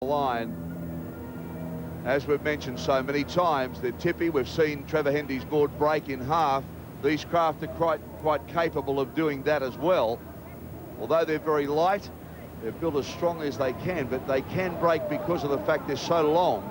line. As we've mentioned so many times, they're tippy. We've seen Trevor Hendy's board break in half. These craft are quite capable of doing that as well. Although they're very light, they're built as strong as they can, but they can break because of the fact they're so long,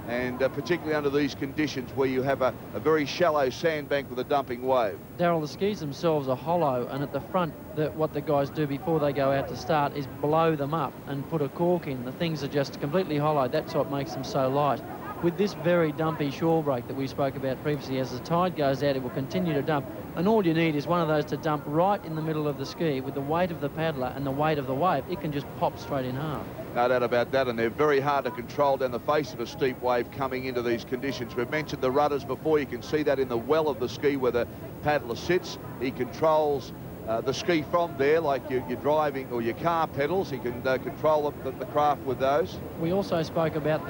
and particularly under these conditions where you have a very shallow sandbank with a dumping wave. Darryl, the skis themselves are hollow, and at the front, what the guys do before they go out to start is blow them up and put a cork in. The things are just completely hollow. That's what makes them so light. With this very dumpy shore break that we spoke about previously, as the tide goes out, it will continue to dump. And all you need is one of those to dump right in the middle of the ski with the weight of the paddler and the weight of the wave. It can just pop straight in half. No doubt about that, and they're very hard to control down the face of a steep wave coming into these conditions. We've mentioned the rudders before. You can see that in the well of the ski where the paddler sits. He controls the ski from there, like you're driving, or your car pedals. He can control the craft with those. We also spoke about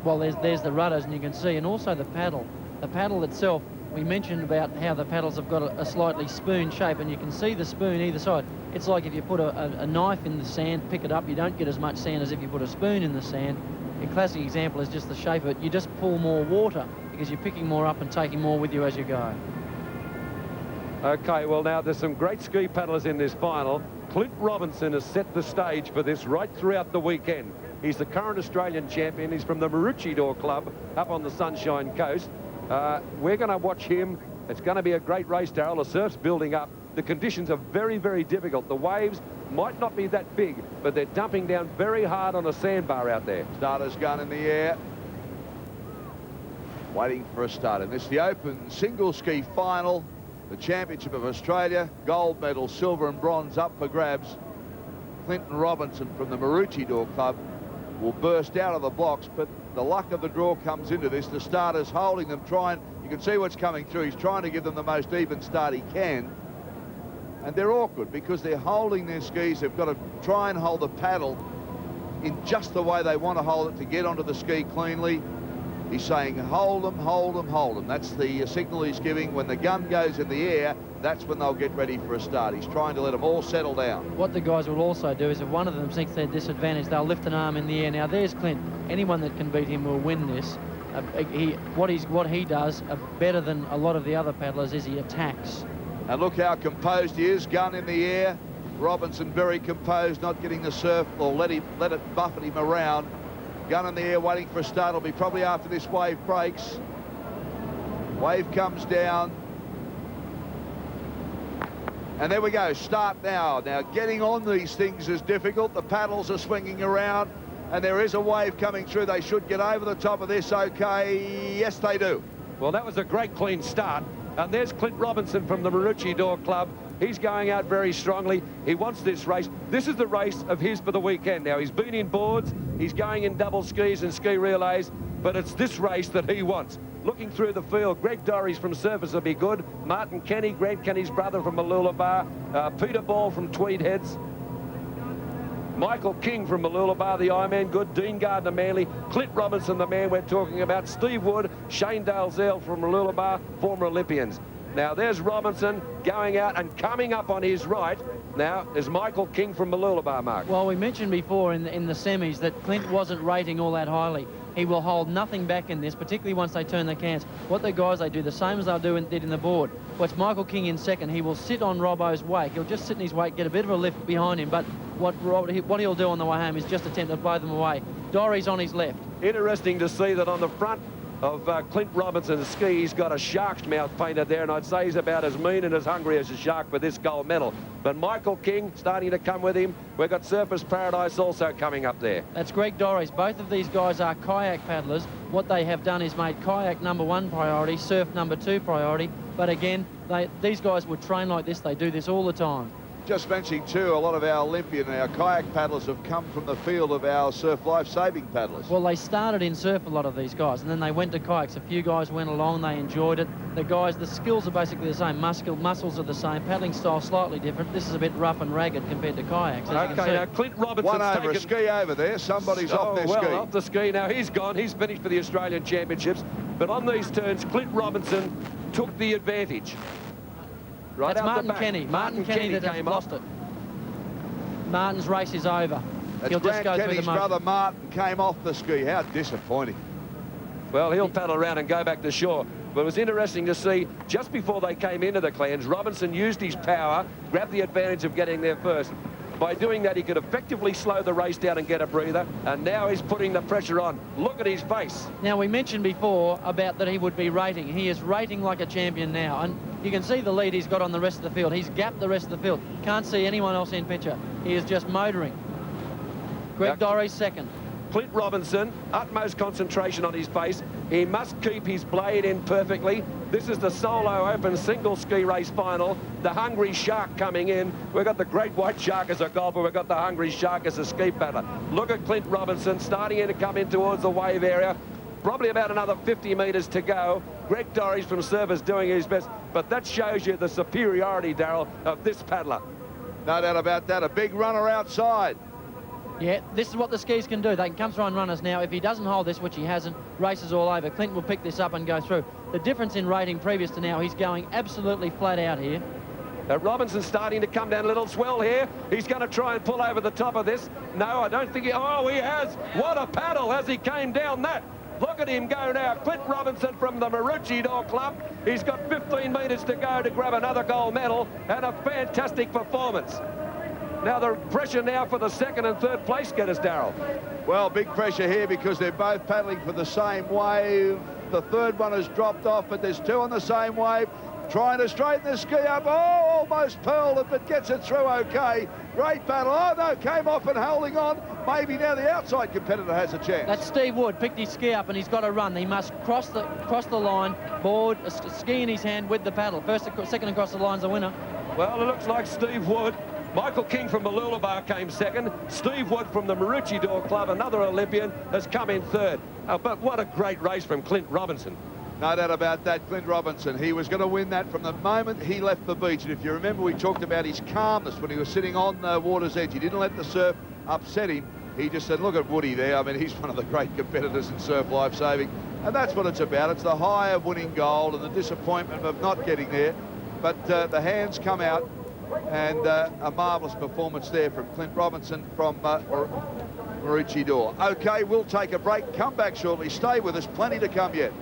well, there's the rudders, and you can see, and also the paddle. The paddle itself, we mentioned about how the paddles have got a slightly spoon shape, and you can see the spoon either side. It's like if you put a knife in the sand, pick it up, you don't get as much sand as if you put a spoon in the sand. A classic example is just the shape of it. You just pull more water because you're picking more up and taking more with you as you go. Okay, well, now there's some great ski paddlers in this final. Clint Robinson has set the stage for this right throughout the weekend. He's the current Australian champion. He's from the Maroochydore Club up on the Sunshine Coast. We're going to watch him. It's going to be a great race, Darryl. The surf's building up. The conditions are very, very difficult. The waves might not be that big, but they're dumping down very hard on a sandbar out there. Starter's gun in the air, waiting for a start. And this is the Open Single Ski Final, the Championship of Australia. Gold medal, silver and bronze up for grabs. Clinton Robinson from the Maroochydore Club will burst out of the blocks, but the luck of the draw comes into this. The starter's holding them, you can see what's coming through. He's trying to give them the most even start he can. And they're awkward because they're holding their skis. They've got to try and hold the paddle in just the way they want to hold it to get onto the ski cleanly. He's saying, hold them, hold them, hold them. That's the signal he's giving. When the gun goes in the air, that's when they'll get ready for a start. He's trying to let them all settle down. What the guys will also do is if one of them thinks they're disadvantaged, they'll lift an arm in the air. Now, there's Clint. Anyone that can beat him will win this. What he does better than a lot of the other paddlers is he attacks. And look how composed he is. Gun in the air. Robinson very composed, not getting the surf or let it buffet him around. Gun in the air, waiting for a start. It'll be probably after this wave breaks. Wave comes down. And there we go, start now. Now, getting on these things is difficult. The paddles are swinging around, and there is a wave coming through. They should get over the top of this okay. Yes, they do. Well, that was a great clean start. And there's Clint Robinson from the Maroochydore Club. He's going out very strongly. He wants this race. This is the race of his for the weekend. Now, he's been in boards, he's going in double skis and ski relays, but it's this race that he wants. Looking through the field, Greg Dorries from Surfers will be good. Martin Kenny, Grant Kenny's brother from Mooloolaba. Peter Ball from Tweed Heads. Michael King from Mooloolaba, the Ironman, good. Dean Gardner Manley. Clint Robinson, the man we're talking about. Steve Wood, Shane Dalzell from Mooloolaba, former Olympians. Now, there's Robinson going out, and coming up on his right now is Michael King from Mooloolaba, Mark. Well, we mentioned before in the semis that Clint wasn't rating all that highly. He will hold nothing back in this, particularly once they turn the cans. What the guys, they do the same as they did in the board. Watch Michael King in second. He will sit on Robbo's wake. He'll just sit in his wake, get a bit of a lift behind him, but what he'll do on the way home is just attempt to blow them away. Dorries on his left. Interesting to see that on the front of Clint Robinson's ski, he's got a shark's mouth painted there, and I'd say he's about as mean and as hungry as a shark for this gold medal. But Michael King starting to come with him. We've got Surfers Paradise also coming up there. That's Greg Dorries. Both of these guys are kayak paddlers. What they have done is made kayak #1 priority, surf #2 priority. But again, these guys would train like this. They do this all the time. Just mentioning too, a lot of our Olympian and our kayak paddlers have come from the field of our surf life-saving paddlers. Well, they started in surf, a lot of these guys, and then they went to kayaks. A few guys went along, they enjoyed it. The skills are basically the same. Muscles are the same. Paddling style slightly different. This is a bit rough and ragged compared to kayaks. Okay, now Clint Robinson's one over a ski over there. Somebody's off their ski. Off the ski. Now he's gone. He's finished for the Australian Championships. But on these turns, Clint Robinson took the advantage. Right, that's Martin Kenny. Martin Kenny that has lost it. Martin's race is over. He'll just Grant go through Kenny's the motion. brother Martin came off the ski. How disappointing. Well, he'll paddle around and go back to shore. But it was interesting to see, just before they came into the cleanse, Robinson used his power, grabbed the advantage of getting there first. By doing that, he could effectively slow the race down and get a breather, and now he's putting the pressure on. Look at his face. Now, we mentioned before about that he would be rating. He is rating like a champion now, and you can see the lead he's got on the rest of the field. He's gapped the rest of the field. Can't see anyone else in picture. He is just motoring. Greg Dorry's second. Clint Robinson, utmost concentration on his face. He must keep his blade in perfectly. This is the solo open single ski race final. The hungry shark coming in. We've got the great white shark as a golfer. We've got the hungry shark as a ski paddler. Look at Clint Robinson starting in to come in towards the wave area. Probably about another 50 metres to go. Greg Dorries from Surfers doing his best. But that shows you the superiority, Darryl, of this paddler. No doubt about that. A big runner outside. Yeah, this is what the skis can do. They can come through on runners now. If he doesn't hold this, which he hasn't, races all over. Clint will pick this up and go through. The difference in rating previous to now, he's going absolutely flat out here. Robinson's starting to come down a little swell here. He's going to try and pull over the top of this. No, I don't think he... Oh, he has. What a paddle as he came down that. Look at him go now. Clint Robinson from the Maroochydore Club. He's got 15 metres to go to grab another gold medal, and a fantastic performance. Now the pressure now for the second and third place getters, Darryl. Well, big pressure here because they're both paddling for the same wave. The third one has dropped off, but there's two on the same wave. Trying to straighten the ski up. Oh, almost pearled it, but gets it through okay. Great battle. Oh, no, came off and holding on. Maybe now the outside competitor has a chance. That's Steve Wood, picked his ski up and he's got to run. He must cross the line, board, a ski in his hand with the paddle. First, second across the line's the winner. Well, it looks like Steve Wood. Michael King from Mooloolaba came second. Steve Wood from the Maroochydore Club, another Olympian, has come in third. But what a great race from Clint Robinson. No doubt about that, Clint Robinson. He was going to win that from the moment he left the beach. And if you remember, we talked about his calmness when he was sitting on the water's edge. He didn't let the surf upset him. He just said, look at Woody there. I mean, he's one of the great competitors in surf lifesaving. And that's what it's about. It's the high of winning gold and the disappointment of not getting there. But the hands come out. And a marvellous performance there from Clint Robinson from Maroochydore. OK, we'll take a break. Come back shortly. Stay with us. Plenty to come yet.